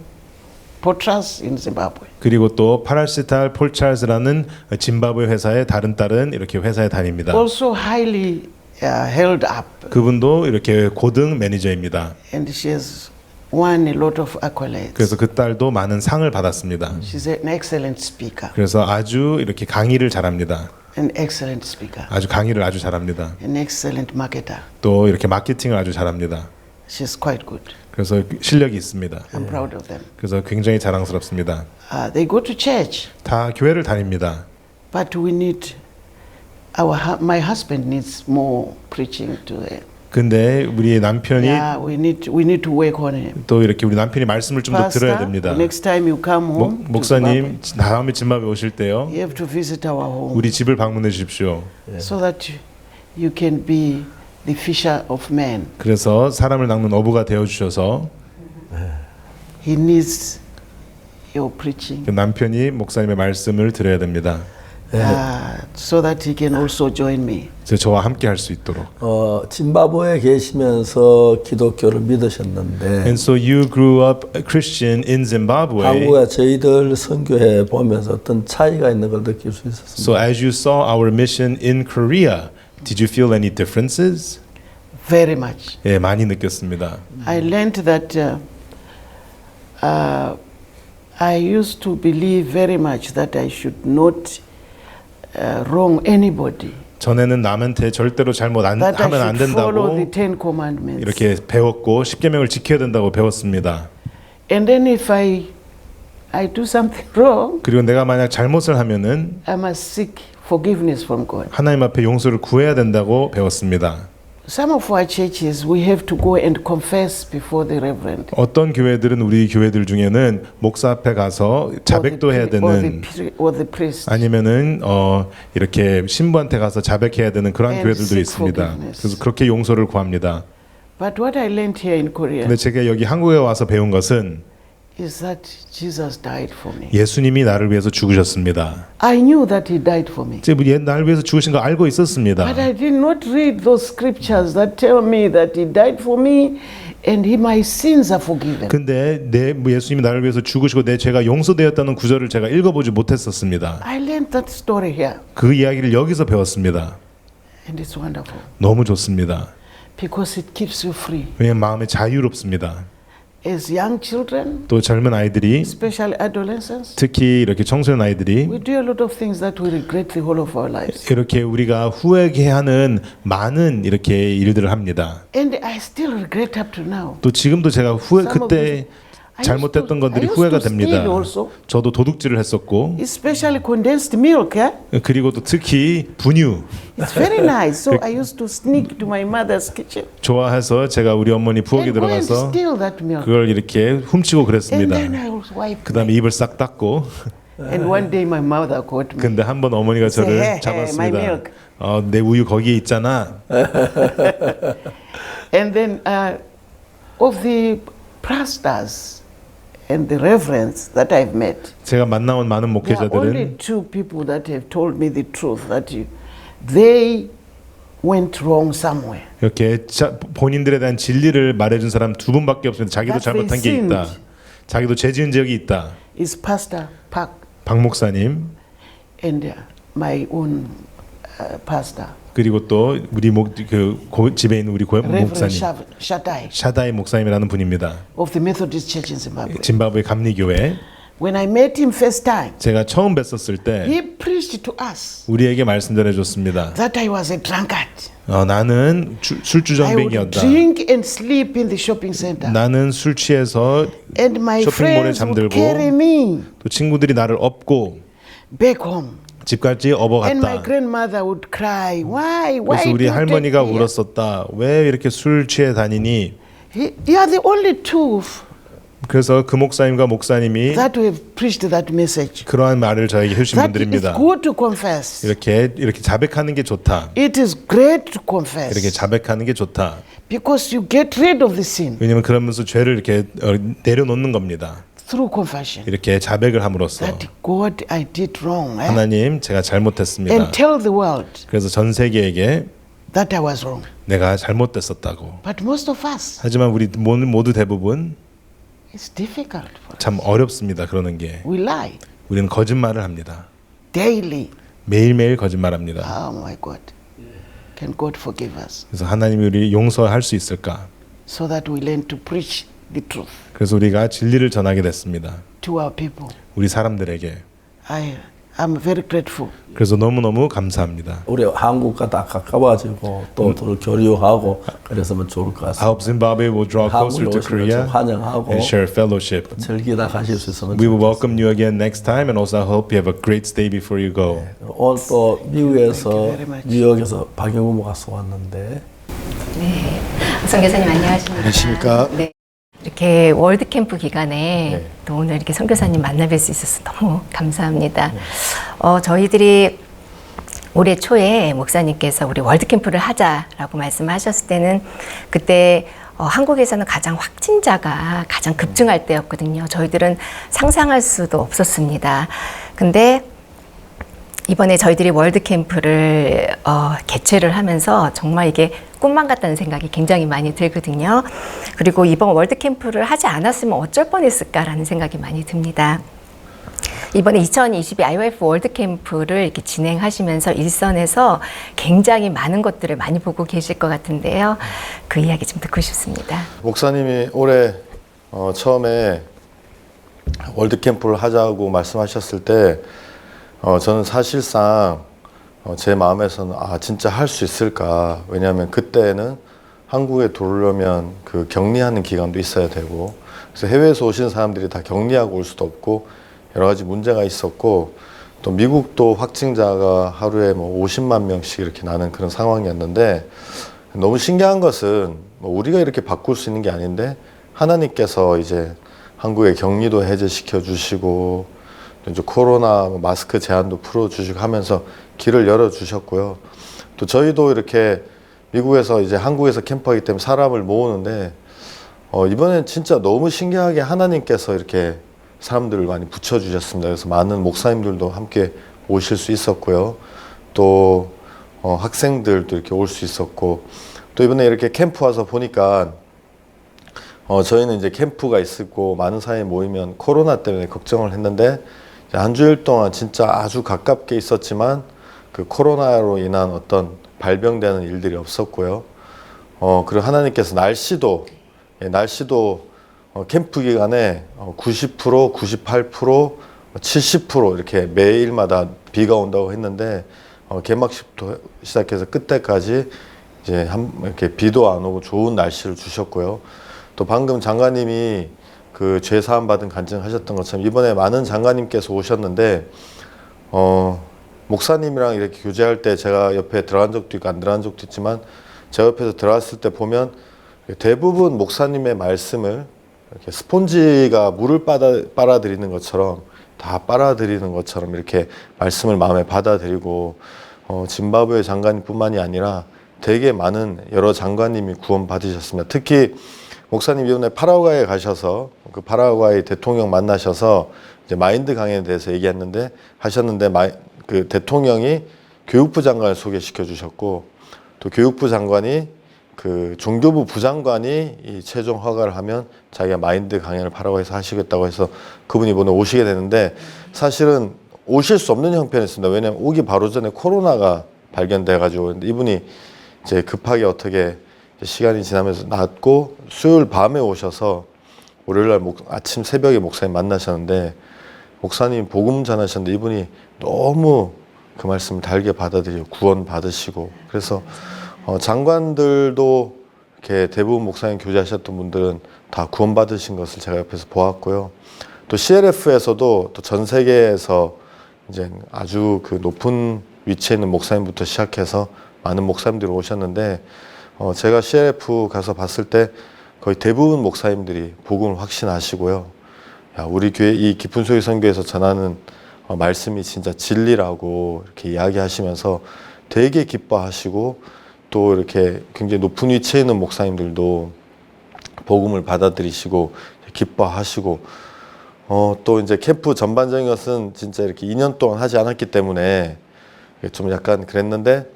Potras in Zimbabwe. 그리고 또 파라시탈 폴찰스라는 짐바브웨 회사의 다른 딸은 이렇게 회사에 다닙니다. Also highly held up. 그분도 이렇게 고등 매니저입니다. And she has won a lot of accolades. 그래서 그 딸도 많은 상을 받았습니다. She's an excellent speaker. 그래서 아주 이렇게 강의를 잘합니다. An excellent speaker. 아주 강의를 아주 잘합니다. An excellent marketer. 또 이렇게 마케팅을 아주 잘합니다. She's quite good. 그래서 실력이 있습니다. I'm proud of them. 그래서 굉장히 자랑스럽습니다. They go to church, 다 교회를 다닙니다. but we need my husband needs more preaching to them. 근데 우리 남편이 Yeah, we need to work on him. 또 이렇게 우리 남편이 말씀을 좀 더 들어야 됩니다. Next time you come home, to 목사님 Zimbabwe, 다음에 짐바브웨 오실 때요. you have to visit our home 우리 집을 방문해 주십시오. so that you can be the fisher of men. 그래서 사람을 낚는 어부가 되어 주셔서 He needs your preaching 그 남편이 목사님의 말씀을 들어야 됩니다. so that he can also join me. 그래서 저와 함께 할 수 있도록. 짐바브웨에 계시면서 기독교를 믿으셨는데 And so you grew up a Christian in Zimbabwe. 한국에 저희들 선교해 보면서 어떤 차이가 있는 걸 느낄 수 있었습니다. So as you saw our mission in Korea, did you feel any differences? Very much. 예, 많이 느꼈습니다. I learned that I used to believe very much that I should not wrong anybody. 전에는 남한테 절대로 잘못 하면 That I 안 should follow the 된다고 10 Commandments. 이렇게 배웠고 십계명을 지켜야 된다고 배웠습니다. And then if I do something wrong, 그리고 내가 만약 잘못을 하면은 I must seek forgiveness from God. 하나님 앞에 용서를 구해야 된다고 배웠습니다. Some of our churches, we have to go and confess before the reverend. 어떤 교회들은 우리 교회들 중에는 목사 앞에 가서 자백도 해야 되는 or the priest. 아니면은 이렇게 신부한테 가서 자백해야 되는 그런 And 교회들도 seek 있습니다. forgiveness. 그래서 그렇게 용서를 구합니다. But what I learned here in Korea 근데 제가 여기 한국에 와서 배운 것은 is that Jesus died for me. 예수님이 나를 위해서 죽으셨습니다. I knew that he died for me. 제가 나를 위해서 죽으신 거 알고 있었습니다. But I did not read those scriptures that tell me that he died for me and my sins are forgiven. 근데 예수님이 나를 위해서 죽으시고 내 죄가 용서되었다는 구절을 제가 읽어보지 못했었습니다. I learned that story here 그 이야기를 여기서 배웠습니다. and it's wonderful 너무 좋습니다. because it keeps you free. 왜냐하면 마음이 자유롭습니다. As young children, 또 젊은 아이들이 especially adolescents, 특히 이렇게 청소년 아이들이 we do a lot of things that we regret the whole of our lives. 이렇게 우리가 후회하는 많은 이렇게 일들을 합니다. And I still regret up to now. 또 지금도 제가 Some of 그때 I 잘못했던 used 것들이 to 후회가 steal 됩니다. also. 저도 도둑질을 했었고 Especially condensed milk. 그리고 또 특히 분유 It's very nice. So I used to sneak to my mother's kitchen 좋아해서 제가 우리 어머니 부엌에 and go and 들어가서 steal that milk. 그걸 이렇게 훔치고 And 그랬습니다. then I was wiped. 그 다음에 입을 싹 닦고 And one day my mother caught me. 근데 한 번 어머니가 Say, 저를 "Hey, my 잡았습니다. milk." 내 우유 거기에 있잖아. And then of the pastors and the reverends that I've met, 제가 만나온 많은 there are only 목회자들은 two people that have told me the truth that they went wrong somewhere. 이렇게 본인들에 대한 진리를 말해준 사람 두 분밖에 없습니다. 자기도 That they 잘못한 게 있다. sinned. 자기도 죄 지은 적이 있다. Is Pastor Park 박 목사님 and my own pastor, 그리고 또 우리 집에 있는 우리 Reverend 목사님 Shaddai 샤다이 목사님이라는 분입니다. of the Methodist Church in Zimbabwe. 짐바브웨 감리교회 When I met him first time, 제가 처음 뵀었을 때 he preached to us 우리에게 말씀 전해줬습니다. that I was a drunkard. 나는 I would 술주정뱅이였다. drink and sleep in the shopping center. 나는 술 취해서 And my 쇼핑몰에 friends would 잠들고 carry me 또 친구들이 나를 업고 back home. 집까지 And my 업어갔다. grandmother would cry, why 그래서 do 우리 you take 할머니가 me? 울었었다. 왜 이렇게 술 취해 다니니? You are the only two 그래서 그 목사님과 목사님이 that have preached that message. 그러한 말을 저에게 해주신 That is 분들입니다. good to confess. 이렇게 자백하는 게 좋다. It is great to 이렇게 confess 자백하는 게 좋다. because you get rid of the sin 왜냐면 그러면서 죄를 이렇게 내려놓는 겁니다. through confession. 이렇게 자백을 함으로써 That God, I did wrong. 하나님 제가 잘못했습니다. And tell the world 그래서 전 세계에게 that I was wrong. 내가 잘못됐었다고. But most of us, 하지만 우리 모두 대부분 it's difficult for us. 참 어렵습니다. 그러는 게 We lie 우리는 거짓말을 합니다. daily. 매일매일 거짓말합니다. Oh my God. Can God forgive us 그래서 하나님이 우리 용서할 수 있을까? so that we learn to preach the truth 그래서 우리가 진리를 전하게 됐습니다. to our people? 우리 사람들에게. I'm very grateful. 그래서 너무너무 감사합니다. 우리 한국과 다 가까워지고 또 더 교류하고 그랬으면 좋을 것 I 같습니다. hope Zimbabwe will draw closer 한국에 to 오시면 Korea 환영하고 and share fellowship. 즐기다 가실 수 있으면 We will 좋겠습니다. welcome you again next time, and also I hope you have a great stay before you go. 오늘 또 미국에서 Thank you very much. 뉴욕에서 박영우 목사 왔는데 네, 선교사님 안녕하십니까? 안녕하십니까? 네. 이렇게 월드 캠프 기간에 또 오늘 이렇게 선교사님 만나뵐 수 있어서 너무 감사합니다. 저희들이 올해 초에 목사님께서 우리 월드 캠프를 하자라고 말씀하셨을 때는 그때 한국에서는 가장 확진자가 가장 급증할 때였거든요. 저희들은 상상할 수도 없었습니다. 근데 이번에 저희들이 월드 캠프를 개최를 하면서 정말 이게 꿈만 같다는 생각이 굉장히 많이 들거든요. 그리고 이번 월드 캠프를 하지 않았으면 어쩔 뻔했을까라는 생각이 많이 듭니다. 이번에 2022 IOF 월드 캠프를 이렇게 진행하시면서 일선에서 굉장히 많은 것들을 많이 보고 계실 것 같은데요. 그 이야기 좀 듣고 싶습니다. 목사님이 올해 처음에 월드 캠프를 하자고 말씀하셨을 때 저는 사실상 제 마음에서는 진짜 할 수 있을까? 왜냐하면 그때는 한국에 들어오려면 그 격리하는 기간도 있어야 되고, 그래서 해외에서 오신 사람들이 다 격리하고 올 수도 없고 여러 가지 문제가 있었고, 또 미국도 확진자가 하루에 뭐 50만 명씩 이렇게 나는 그런 상황이었는데, 너무 신기한 것은 우리가 이렇게 바꿀 수 있는 게 아닌데 하나님께서 이제 한국의 격리도 해제시켜 주시고, 이제 코로나 마스크 제한도 풀어주시고 하면서 길을 열어주셨고요. 또 저희도 이렇게 미국에서 이제 한국에서 캠프하기 때문에 사람을 모으는데 이번엔 진짜 너무 신기하게 하나님께서 이렇게 사람들을 많이 붙여주셨습니다. 그래서 많은 목사님들도 함께 오실 수 있었고요. 또 학생들도 이렇게 올 수 있었고, 또 이번에 이렇게 캠프 와서 보니까 저희는 이제 캠프가 있었고 많은 사람이 모이면 코로나 때문에 걱정을 했는데, 한 주일 동안 진짜 아주 가깝게 있었지만 그 코로나로 인한 어떤 발병되는 일들이 없었고요. 그리고 하나님께서 날씨도 캠프 기간에 90%, 98%, 70% 이렇게 매일마다 비가 온다고 했는데, 개막식부터 시작해서 끝때까지 이제 이렇게 비도 안 오고 좋은 날씨를 주셨고요. 또 방금 장관님이 그 죄사함 받은 간증하셨던 것처럼 이번에 많은 장관님께서 오셨는데, 목사님이랑 이렇게 교제할 때 제가 옆에 들어간 적도 있고 안 들어간 적도 있지만, 제가 옆에서 들어갔을 때 보면 대부분 목사님의 말씀을 이렇게 스폰지가 물을 빨아들이는 것처럼 다 빨아들이는 것처럼 이렇게 말씀을 마음에 받아들이고, 짐바브웨 장관님뿐만이 아니라 되게 많은 여러 장관님이 구원 받으셨습니다. 특히 목사님 이번에 파라과이에 가셔서 그 파라과이 대통령 만나셔서 이제 마인드 강연에 대해서 하셨는데 그 대통령이 교육부 장관을 소개시켜 주셨고, 또 교육부 장관이 그 종교부 부장관이 이 최종 허가를 하면 자기가 마인드 강연을 파라과이에서 하시겠다고 해서 그분이 이번에 오시게 되는데, 사실은 오실 수 없는 형편이었습니다. 왜냐하면 오기 바로 전에 코로나가 발견돼 가지고, 이분이 이제 급하게 어떻게 시간이 지나면서 낫고 수요일 밤에 오셔서 월요일날 아침 새벽에 목사님 만나셨는데, 목사님 복음 전하셨는데 이분이 너무 그 말씀을 달게 받아들이고 구원 받으시고, 그래서 장관들도 이렇게 대부분 목사님 교제하셨던 분들은 다 구원 받으신 것을 제가 옆에서 보았고요. 또 CLF에서도 또 전 세계에서 이제 아주 그 높은 위치에 있는 목사님부터 시작해서 많은 목사님들이 오셨는데, 제가 CLF 가서 봤을 때 거의 대부분 목사님들이 복음을 확신하시고요. 야, 우리 교회 이 깊은 소리 선교에서 전하는 말씀이 진짜 진리라고 이렇게 이야기하시면서 되게 기뻐하시고, 또 이렇게 굉장히 높은 위치에 있는 목사님들도 복음을 받아들이시고 기뻐하시고, 또 이제 캠프 전반적인 것은 진짜 이렇게 2년 동안 하지 않았기 때문에 좀 약간 그랬는데,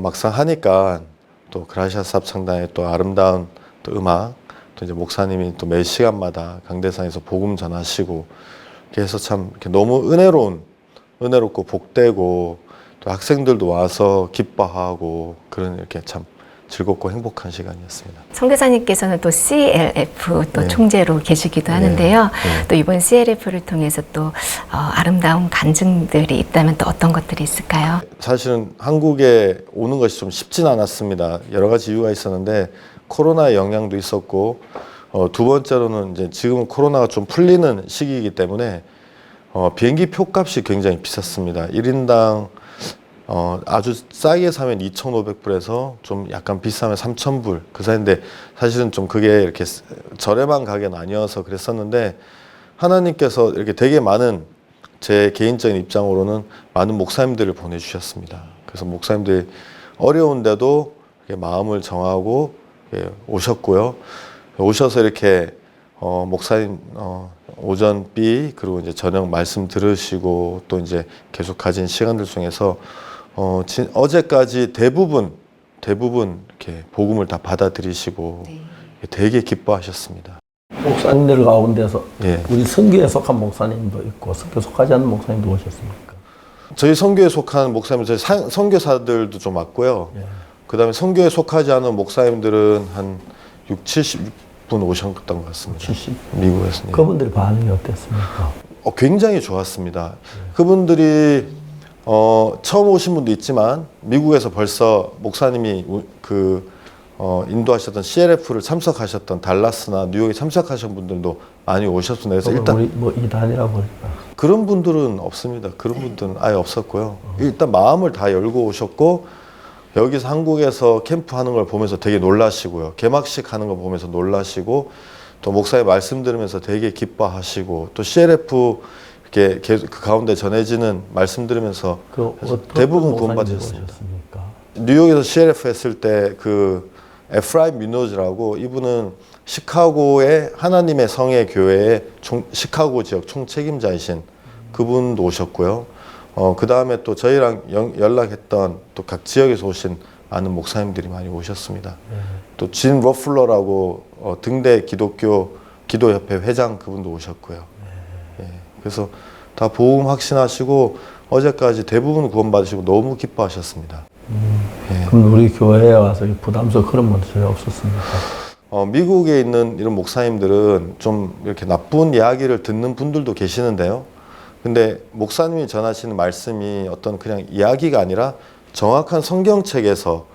막상 하니까 또 그라시아스 합창단의 또 아름다운 또 음악, 또 이제 목사님이 또 매 시간마다 강대상에서 복음 전하시고, 그래서 참 이렇게 너무 은혜롭고 복되고, 또 학생들도 와서 기뻐하고 그런 이렇게 참 즐겁고 행복한 시간이었습니다. 선교사님께서는 또 CLF 또 네. 총재로 계시기도 하는데요. 또 이번 CLF를 통해서 또 아름다운 간증들이 있다면 또 어떤 것들이 있을까요? 사실은 한국에 오는 것이 좀 쉽진 않았습니다. 여러 가지 이유가 있었는데 코로나의 영향도 있었고, 두 번째로는 이제 지금은 코로나가 좀 풀리는 시기이기 때문에 비행기 표값이 굉장히 비쌌습니다. 1인당 아주 싸게 사면 2,500불에서 좀 약간 비싸면 3,000불 그 사이인데, 사실은 좀 그게 이렇게 저렴한 가격은 아니어서 그랬었는데, 하나님께서 이렇게 되게 많은, 제 개인적인 입장으로는 많은 목사님들을 보내주셨습니다. 그래서 목사님들이 어려운데도 이렇게 마음을 정하고 오셨고요. 오셔서 이렇게 목사님 오전 B 그리고 이제 저녁 말씀 들으시고, 또 이제 계속 가진 시간들 중에서 어제까지 대부분 이렇게 복음을 다 받아들이시고 되게 기뻐하셨습니다. 목사님들 가운데서 예. 우리 선교에 속한 목사님도 있고 선교 속하지 않는 목사님도 오셨습니까? 저희 선교에 속한 목사님, 저희 선교사들도 좀 왔고요. 예. 그다음에 선교에 속하지 않은 목사님들은 한 60-70분 오셨던 것 같습니다. 70. 미국에서. 그분들의 반응이 어땠습니까? 굉장히 좋았습니다. 그분들이 처음 오신 분도 있지만 미국에서 벌써 목사님이 인도하셨던 CLF를 참석하셨던 달라스나 뉴욕에 참석하신 분들도 많이 오셨습니다. 그래서 일단 우리 뭐 이단이라고 그럴까? 그런 분들은 없습니다. 그런 분들은 아예 없었고요. 일단 마음을 다 열고 오셨고, 여기서 한국에서 캠프 하는 걸 보면서 되게 놀라시고요. 개막식 하는 거 보면서 놀라시고, 또 목사의 말씀 들으면서 되게 기뻐하시고, 또 CLF 이렇게 그 가운데 전해지는 말씀 들으면서 대부분 구원받으셨습니다. 뉴욕에서 CLF 했을 때 에프라임 미노즈라고 이분은 시카고의 하나님의 성의 교회의 시카고 지역 총책임자이신 그분도 오셨고요. 그 다음에 또 저희랑 연락했던 또 각 지역에서 오신 많은 목사님들이 많이 오셨습니다. 또 진 러플러라고 등대 기독교 기도협회 회장 그분도 오셨고요. 예, 그래서 다 복음 확신하시고 어제까지 대부분 구원받으시고 너무 기뻐하셨습니다. 예. 그럼 우리 교회에 와서 부담스러운 그런 분들 전혀 없었습니까? 미국에 있는 이런 목사님들은 좀 이렇게 나쁜 이야기를 듣는 분들도 계시는데요. 근데 목사님이 전하시는 말씀이 어떤 그냥 이야기가 아니라 정확한 성경책에서,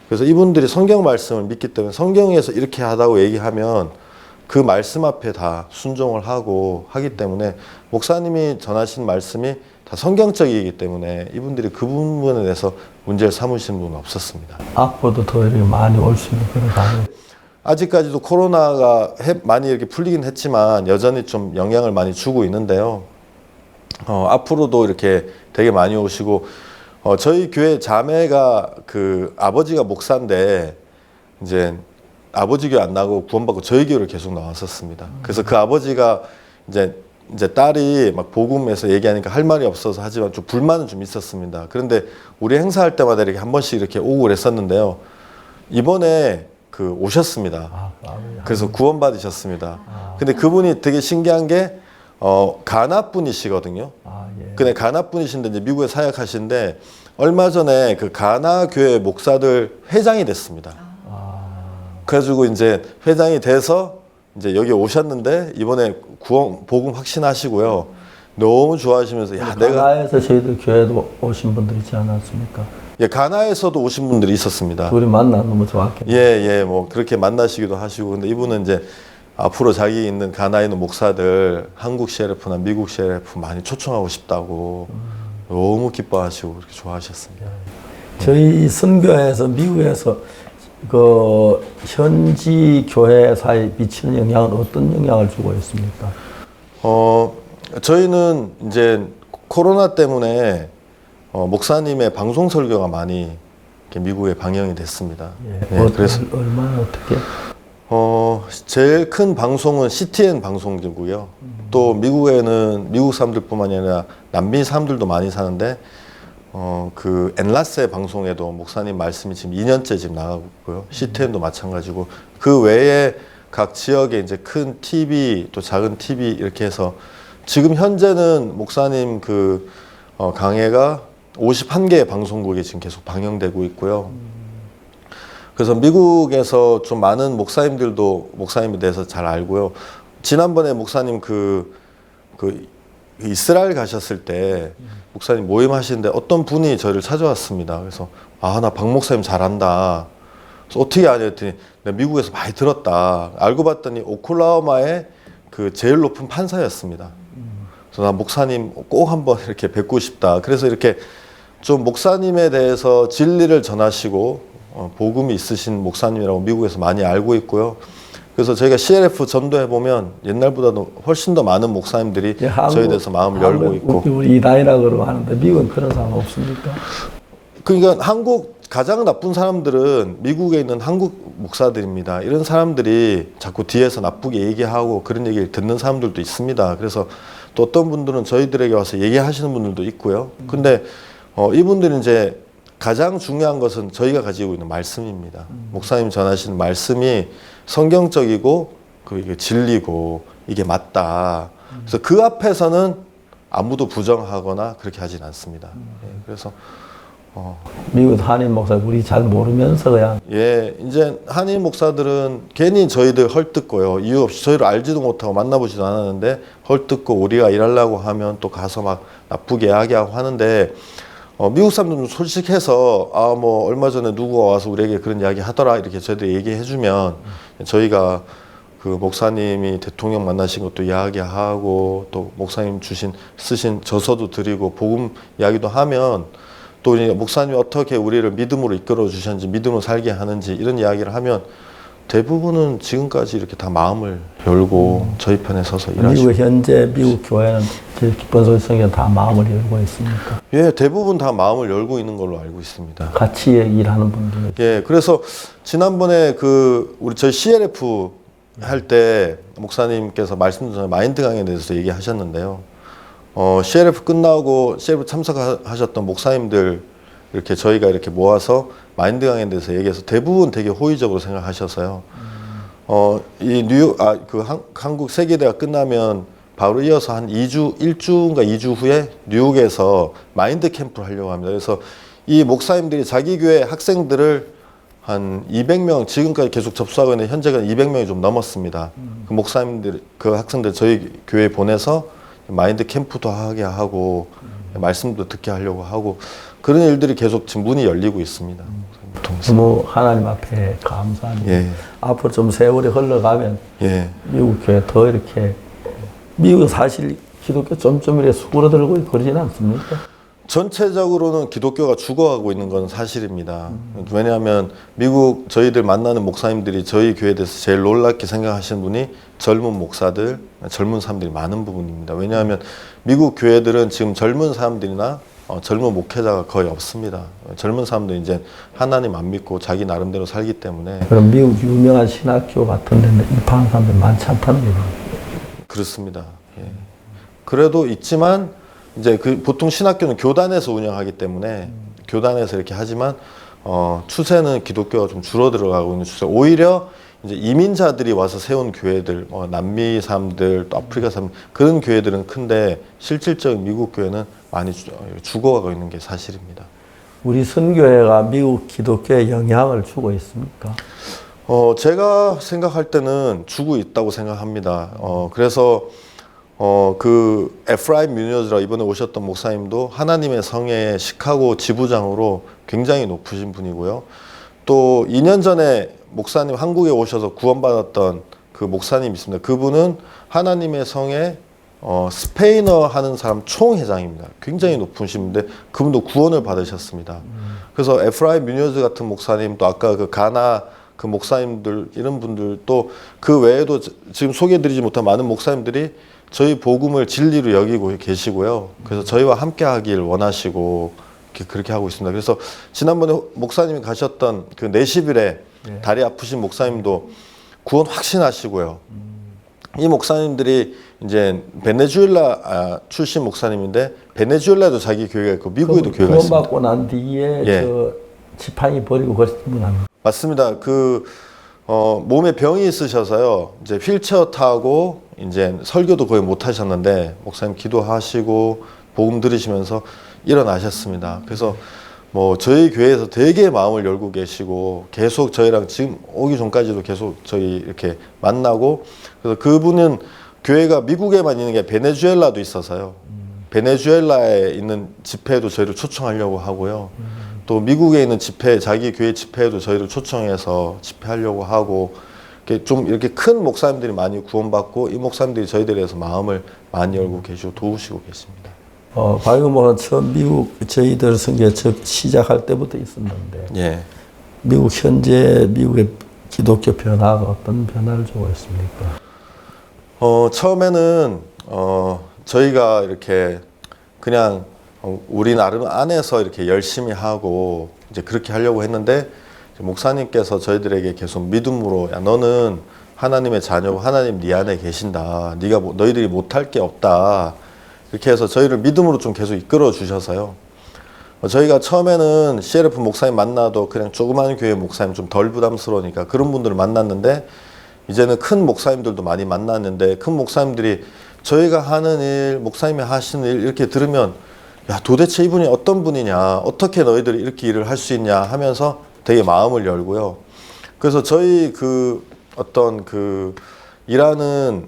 그래서 이분들이 성경 말씀을 믿기 때문에 성경에서 이렇게 하다고 얘기하면 그 말씀 앞에 다 순종을 하고 하기 때문에 목사님이 전하신 말씀이 다 성경적이기 때문에 이분들이 그 부분에 대해서 문제를 삼으신 분은 없었습니다. 앞으로도 더 이렇게 많이 올 수 있는 그런 상황. 아직까지도 코로나가 많이 이렇게 풀리긴 했지만 여전히 좀 영향을 많이 주고 있는데요. 앞으로도 이렇게 되게 많이 오시고, 저희 교회 자매가 그 아버지가 목사인데 이제 아버지 교회 안 나고 구원받고 저희 교회를 계속 나왔었습니다. 그래서 그 아버지가 이제 딸이 막 복음에서 얘기하니까 할 말이 없어서 하지만 좀 불만은 좀 있었습니다. 그런데 우리 행사할 때마다 이렇게 한 번씩 이렇게 오고 그랬었는데요. 이번에 그 오셨습니다. 그래서 구원받으셨습니다. 근데 그분이 되게 신기한 게 가나 분이시거든요. 근데 가나 분이신데 이제 미국에 사역하신데 얼마 전에 그 가나 교회 목사들 회장이 됐습니다. 그래가지고 이제 회장이 돼서 이제 여기 오셨는데 이번에 복음 확신하시고요. 너무 좋아하시면서 야 내가 가나에서 저희들 교회도 오신 분들 있지 않았습니까? 예, 가나에서도 오신 분들이 있었습니다. 둘이 만나 너무 좋았겠네요. 예, 뭐 그렇게 만나시기도 하시고, 근데 이분은 이제 앞으로 자기 있는 가나에 있는 목사들 한국 CLF나 미국 CLF 많이 초청하고 싶다고 너무 기뻐하시고 그렇게 좋아하셨습니다. 저희 선교회에서 미국에서 그 현지 교회사에 미치는 영향은 어떤 영향을 주고 있습니까? 저희는 이제 코로나 때문에 목사님의 방송 설교가 많이 이렇게 미국에 방영이 됐습니다. 그래서 얼마나 어떻게? 제일 큰 방송은 CTN 방송이고요. 또 미국에는 미국 사람들뿐만이 아니라 남미 사람들도 많이 사는데 그 엔라세 방송에도 목사님 말씀이 지금 2년째 지금 나가고 있고요. CTN도 마찬가지고 그 외에 각 지역에 이제 큰 TV 또 작은 TV 이렇게 해서 지금 현재는 목사님 그 강해가 51개의 방송국에 지금 계속 방영되고 있고요. 그래서 미국에서 좀 많은 목사님들도 목사님에 대해서 잘 알고요. 지난번에 목사님 그 이스라엘 가셨을 때 목사님 모임 하시는데 어떤 분이 저를 찾아왔습니다. 그래서 나 박 목사님 잘한다. 그래서 어떻게 아냐 했더니 내가 미국에서 많이 들었다. 알고 봤더니 오클라호마의 그 제일 높은 판사였습니다. 그래서 나 목사님 꼭 한번 이렇게 뵙고 싶다. 그래서 이렇게 좀 목사님에 대해서 진리를 전하시고 복음이 있으신 목사님이라고 미국에서 많이 알고 있고요. 그래서 저희가 CLF 전도해 보면 옛날보다도 훨씬 더 많은 목사님들이 저희에 대해서 마음을 열고 있고. 우리 이단이라고 하는데 미국은 그런 상황 없습니까? 그러니까 한국 가장 나쁜 사람들은 미국에 있는 한국 목사들입니다. 이런 사람들이 자꾸 뒤에서 나쁘게 얘기하고 그런 얘기를 듣는 사람들도 있습니다. 그래서 또 어떤 분들은 저희들에게 와서 얘기하시는 분들도 있고요. 근데 이분들은 이제 가장 중요한 것은 저희가 가지고 있는 말씀입니다. 목사님 전하시는 말씀이 성경적이고 이게 진리고 이게 맞다. 그래서 그 앞에서는 아무도 부정하거나 그렇게 하진 않습니다. 그래서 미국 한인 목사 우리 잘 모르면서 그냥 이제 한인 목사들은 괜히 저희들 헐뜯고요. 이유 없이 저희를 알지도 못하고 만나보지도 않았는데 헐뜯고 우리가 일하려고 하면 또 가서 막 나쁘게 이야기하고 하는데 미국 사람들은 솔직해서 뭐 얼마 전에 누구가 와서 우리에게 그런 이야기 하더라 이렇게 저희들 얘기해 주면 저희가 그 목사님이 대통령 만나신 것도 이야기하고 또 목사님 쓰신 저서도 드리고 복음 이야기도 하면 또 이제 목사님이 어떻게 우리를 믿음으로 이끌어 주셨는지 믿음으로 살게 하는지 이런 이야기를 하면 대부분은 지금까지 이렇게 다 마음을 열고 저희 편에 서서 일하시고. 미국 현재 미국 교회는 제일 기쁜 소식 성경 다 마음을 열고 있습니까? 예, 대부분 다 마음을 열고 있는 걸로 알고 있습니다. 같이 일하는 분들. 예, 그래서 지난번에 저희 CLF 할 때 목사님께서 말씀 전에 마인드 강의에 대해서 얘기하셨는데요. CLF 끝나고 CLF 참석하셨던 목사님들 이렇게 저희가 이렇게 모아서 마인드 강의에 대해서 얘기해서 대부분 되게 호의적으로 생각하셔서요. 한국 세계대가 끝나면 바로 이어서 한 1주인가 2주 후에 뉴욕에서 마인드 캠프를 하려고 합니다. 그래서 이 목사님들이 자기 교회 학생들을 한 200명, 지금까지 계속 접수하고 있는 현재가 200명이 좀 넘었습니다. 그 목사님들, 그 학생들 저희 교회에 보내서 마인드 캠프도 하게 하고, 말씀도 듣게 하려고 하고, 그런 일들이 계속 지금 문이 열리고 있습니다. 너무 하나님 앞에 감사합니다. 예. 앞으로 좀 세월이 흘러가면 예. 미국 교회 더 이렇게 미국은 사실 기독교 좀 이렇게 수그러들고 그러지는 않습니까? 전체적으로는 기독교가 죽어가고 있는 건 사실입니다. 왜냐하면 미국 저희들 만나는 목사님들이 저희 교회에 대해서 제일 놀랍게 생각하시는 분이 젊은 목사들, 젊은 사람들이 많은 부분입니다. 왜냐하면 미국 교회들은 지금 젊은 사람들이나 젊은 목회자가 거의 없습니다. 젊은 사람들은 이제 하나님 안 믿고 자기 나름대로 살기 때문에. 그럼 미국 유명한 신학교 같은 데는 입학한 사람들 많지 않다는 얘기죠. 그렇습니다. 예. 그래도 있지만 이제 보통 신학교는 교단에서 운영하기 때문에 교단에서 이렇게 하지만 추세는 기독교가 좀 줄어들어가고 있는 추세. 오히려 이제 이민자들이 와서 세운 교회들, 남미 사람들, 또 아프리카 사람 그런 교회들은 큰데 실질적인 미국 교회는 많이 죽어가고 있는 게 사실입니다. 우리 선교회가 미국 기독교에 영향을 주고 있습니까? 제가 생각할 때는 주고 있다고 생각합니다. 그래서 에프라임 뮤니어즈라 이번에 오셨던 목사님도 하나님의 성의 시카고 지부장으로 굉장히 높으신 분이고요. 또 2년 전에 목사님 한국에 오셔서 구원받았던 그 목사님 있습니다. 그분은 하나님의 성의 스페인어 하는 사람 총회장입니다. 굉장히 높으신 분인데 그분도 구원을 받으셨습니다. 그래서 에프라임 뮤니어즈 같은 목사님, 또 아까 그 가나 그 목사님들 이런 분들 또 그 외에도 지금 소개해드리지 못한 많은 목사님들이 저희 복음을 진리로 여기고 계시고요. 그래서 저희와 함께 하길 원하시고 그렇게 하고 있습니다. 그래서 지난번에 목사님이 가셨던 그 내시빌에 다리 아프신 목사님도 구원 확신하시고요. 이 목사님들이 이제 베네수엘라 출신 목사님인데 베네수엘라도 자기 교회가 있고 미국에도 교회가 있습니다. 구원받고 난 뒤에 저 지팡이 버리고 그러신 분 아닙니까? 맞습니다. 몸에 병이 있으셔서요. 이제 휠체어 타고 이제 설교도 거의 못 하셨는데 목사님 기도하시고 복음 들으시면서 일어나셨습니다. 그래서 저희 교회에서 되게 마음을 열고 계시고 계속 저희랑 지금 오기 전까지도 계속 저희 이렇게 만나고, 그래서 그분은 교회가 미국에만 있는 게 베네수엘라도 있어서요. 베네수엘라에 있는 집회에도 저희를 초청하려고 하고요. 또 미국에 있는 집회, 자기 교회 집회에도 저희를 초청해서 집회하려고 하고, 좀 이렇게 큰 목사님들이 많이 구원받고 이 목사님들이 저희들에 대해서 마음을 많이 열고 계시고 도우시고 계십니다. 박영모는 처음 미국 저희들 선교 시작할 때부터 있었는데, 예. 현재 미국의 기독교 변화가 어떤 변화를 주고 있습니까? 처음에는 저희가 이렇게 그냥 우리 나름 안에서 이렇게 열심히 하고 이제 그렇게 하려고 했는데, 목사님께서 저희들에게 계속 믿음으로, 야, 너는 하나님의 자녀고 하나님 네 안에 계신다. 너희들이 못할 게 없다. 이렇게 해서 저희를 믿음으로 좀 계속 이끌어 주셔서요. 저희가 처음에는 CLF 목사님 만나도 그냥 조그마한 교회 목사님 좀 덜 부담스러우니까 그런 분들을 만났는데, 이제는 큰 목사님들도 많이 만났는데, 큰 목사님들이 저희가 하는 일, 목사님이 하시는 일 이렇게 들으면, 야, 도대체 이분이 어떤 분이냐, 어떻게 너희들이 이렇게 일을 할 수 있냐 하면서 되게 마음을 열고요. 그래서 저희 일하는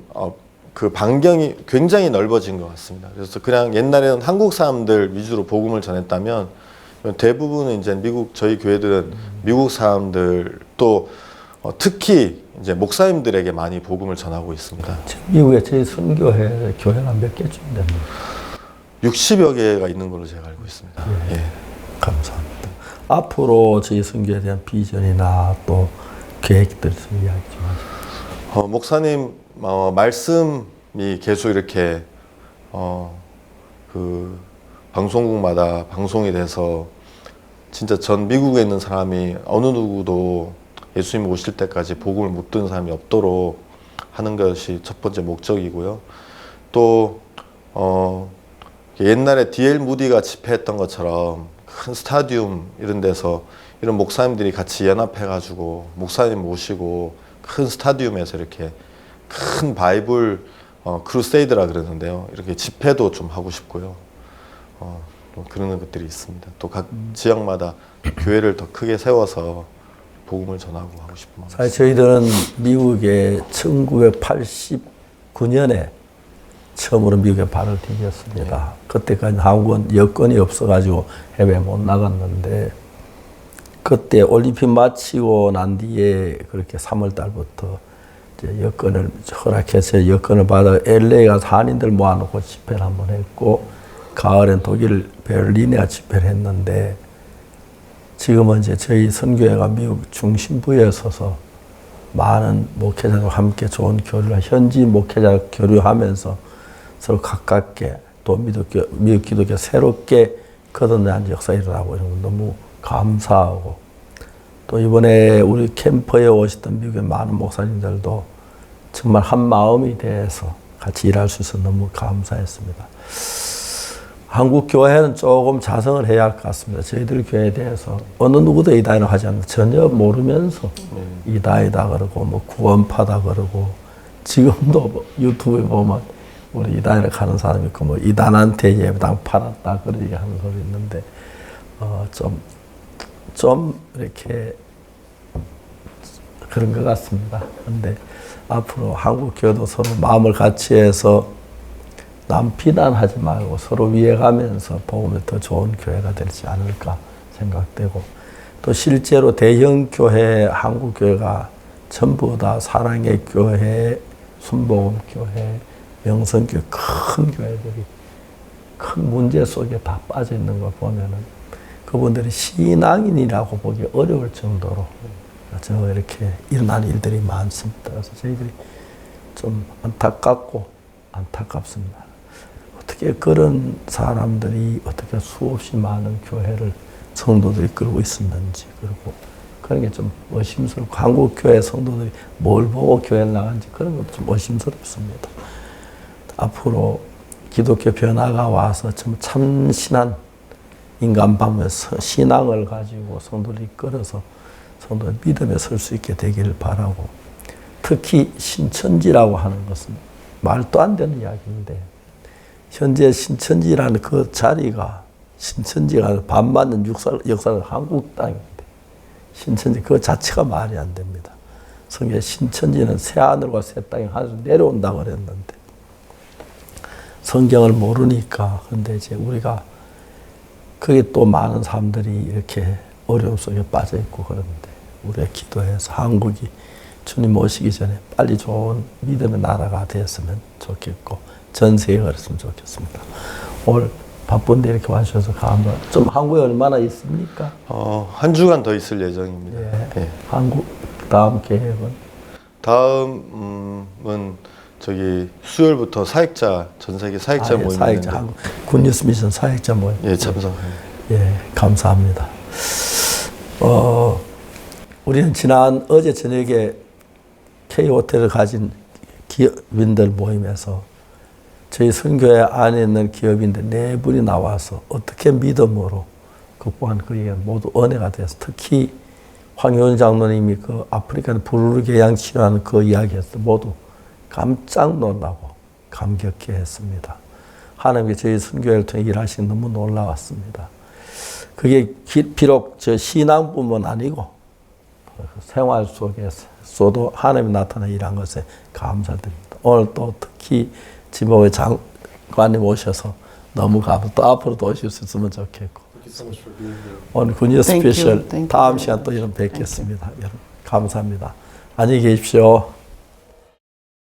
그 반경이 굉장히 넓어진 것 같습니다. 그래서 그냥 옛날에는 한국 사람들 위주로 복음을 전했다면 대부분은 이제 저희 교회들은 미국 사람들, 또 특히 이제 목사님들에게 많이 복음을 전하고 있습니다. 미국에 저희 선교회 교회가 몇 개쯤 됩니까? 60여 개가 있는 걸로 제가 알고 있습니다. 예. 감사합니다. 앞으로 저희 선교에 대한 비전이나 또 계획들 좀 이야기 좀 하시죠. 목사님 말씀이 계속 이렇게 방송국마다 방송이 돼서 진짜 전 미국에 있는 사람이 어느 누구도 예수님이 오실 때까지 복음을 못 듣는 사람이 없도록 하는 것이 첫 번째 목적이고요. 또 옛날에 D.L. 무디가 집회했던 것처럼 큰 스타디움 이런 데서 이런 목사님들이 같이 연합해가지고 목사님 모시고 큰 스타디움에서 이렇게 큰 바이블 크루세이드라 그러는데요. 이렇게 집회도 좀 하고 싶고요. 또 그런 것들이 있습니다. 또 각 지역마다 교회를 더 크게 세워서 복음을 전하고 하고 싶은 마음. 사실 저희들은 미국에 1989년에 처음으로 미국에 발을 디뎠습니다. 그때까지 한국은 여건이 없어가지고 해외 못 나갔는데 그때 올림픽 마치고 난 뒤에 그렇게 3월 달부터 이제 여건을 허락해서 여건을 받아 LA 가서 한인들 모아놓고 집회를 한번 했고 가을엔 독일 베를린에 집회를 했는데 지금은 이제 저희 선교회가 미국 중심부에 서서 많은 목회자들과 함께 좋은 교류를 현지 목회자 교류하면서 서로 가깝게 또 미국 기독교 새롭게 거듭난 역사가 일어나고 이런 거 너무 감사하고 또 이번에 우리 캠프에 오셨던 미국의 많은 목사님들도 정말 한 마음이 돼서 같이 일할 수 있어서 너무 감사했습니다. 한국 교회는 조금 자성을 해야 할 것 같습니다. 저희들 교회에 대해서 어느 누구도 이다이를 하지 않는 전혀 모르면서 이다이다 그러고 뭐 구원파다 그러고 지금도 뭐 유튜브에 보면 우리 이다이를 가는 사람이 있고 뭐 이단한테 예배당 팔았다 그런 얘기 하는 소리 있는데 좀 이렇게 그런 것 같습니다. 그런데 앞으로 한국 교회도 서로 마음을 같이 해서 남 비난하지 말고 서로 위해가면서 복음에 더 좋은 교회가 되지 않을까 생각되고 또 실제로 대형 교회, 한국 교회가 전부 다 사랑의 교회, 순복음 교회, 명성교회 큰 교회들이 큰 문제 속에 다 빠져 있는 걸 보면은 그분들이 신앙인이라고 보기 어려울 정도로 저 이렇게 일어난 일들이 많습니다. 그래서 저희들이 좀 안타깝습니다. 어떻게 그런 사람들이 어떻게 수없이 많은 교회를 성도들이 끌고 있었는지 그리고 그런 게 좀 의심스럽고 한국 교회 성도들이 뭘 보고 교회를 나간지 그런 것도 좀 의심스럽습니다. 앞으로 기독교 변화가 와서 좀 참신한 인간 방면에서 신앙을 가지고 성도들이 끌어서 성도의 믿음에 설 수 있게 되기를 바라고 특히 신천지라고 하는 것은 말도 안 되는 이야기인데 현재 신천지라는 그 자리가 신천지가 반맞는 역사를 한국 땅인데 신천지 그 자체가 말이 안 됩니다. 성경에 신천지는 새 하늘과 새 땅이 하늘에서 내려온다고 그랬는데 성경을 모르니까 근데 이제 우리가 그게 또 많은 사람들이 이렇게 어려움 속에 빠져 있고 그러는데 우리가 기도해서 한국이 주님 오시기 전에 빨리 좋은 믿음의 나라가 되었으면 좋겠고 전 세계가 그랬으면 좋겠습니다. 오늘 바쁜데 이렇게 와주셔서 감사합니다. 좀 한국에 얼마나 있습니까? 한 주간 더 있을 예정입니다. 예. 한국 다음 계획은? 다음은 저기 수요일부터 사역자 전 세계 사역자 모임이 있는데 한국 굿뉴스 미션 사역자 모임. 예, 참석합니다. 예, 감사합니다. 우리는 어제 저녁에 K호텔을 가진 기업인들 모임에서 저희 선교회 안에 있는 기업인들 4분이 나와서 어떻게 믿음으로 극복한 그 얘기가 모두 은혜가 돼서 특히 황효원 장로님이 그 아프리카는 부르르개양 치료하는 그 이야기에서 모두 깜짝 놀라고 감격해 했습니다. 하나님께 저희 선교회를 통해 일하시는 너무 놀라웠습니다. 그게 비록 저 신앙뿐만 아니고 생활 속에서도 하나님이 나타나 일한 것에 감사드립니다. 오늘 또 특히 지모의 장관님 오셔서 너무 감사합니다. 또 앞으로도 오실 수 있으면 좋겠고 오늘 굿뉴스 스페셜 다음 시간 또 여러분 뵙겠습니다. 여러분 감사합니다. 안녕히 계십시오.